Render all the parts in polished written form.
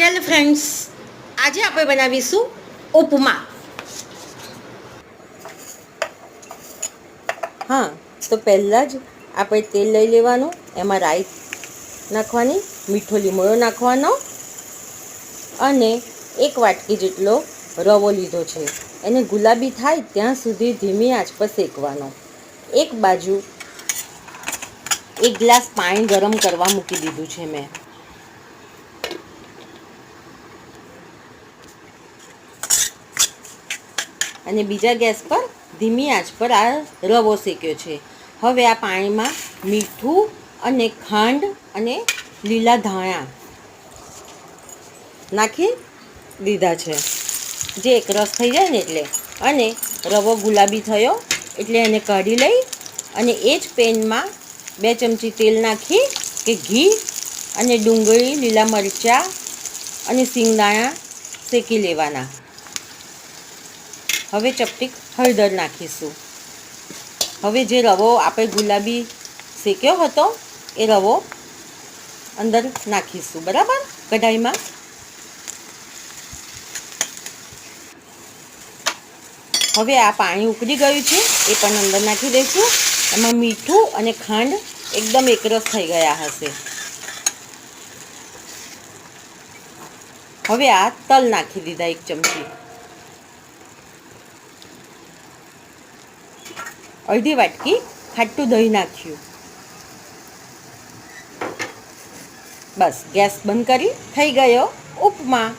ચાલો ફ્રેન્ડ્સ, આજે આપણે બનાવીશું ઉપમા. હા, તો પહેલાં જ આપણે તેલ લઈ લેવાનું, એમાં રાઈ નાખવાની, મીઠો લીમડો નાખવાનો અને 1 વાટકી જેટલો રવો લીધો છે. એને ગુલાબી થાય ત્યાં સુધી ધીમી આંચ પર શેકવાનો. એક બાજુ 1 ગ્લાસ પાણી ગરમ કરવા મૂકી દીધું છે મેં. અને બીજા ગેસ પર ધીમી આંચ પર આ રવો શેક્યો છે. હવે આ પાણીમાં મીઠું અને ખાંડ અને લીલા ધાણા નાખી દીધા છે, જે એકરસ થઈ જાય ને એટલે. અને રવો ગુલાબી થયો એટલે એને કાઢી લઈ અને એ જ પેનમાં 2 ચમચી તેલ નાખી કે ઘી અને ડુંગળી, લીલા મરચાં અને સિંગદાણા શેકી લેવાના. હવે ચપટીક હળદર નાખીશું. હવે જે રવો આપણે ગુલાબી શેક્યો હતો એ રવો અંદર નાખીશું, બરાબર, કઢાઈમાં. હવે આ પાણી ઉકળી ગયું છે એ પણ અંદર નાખી દઈશું. એમાં મીઠું અને ખાંડ એકદમ એકરસ થઈ ગયા હશે. હવે આ તલ નાખી દીધા 1 ચમચી. અડધી વાટકી ખાટું દહીં નાખ્યું. બસ, ગેસ બંધ કરી થઈ ગયો ઉપમા.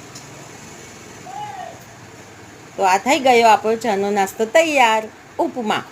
તો આ થઈ ગયો આપણો ચાનો નાસ્તો તૈયાર, ઉપમા.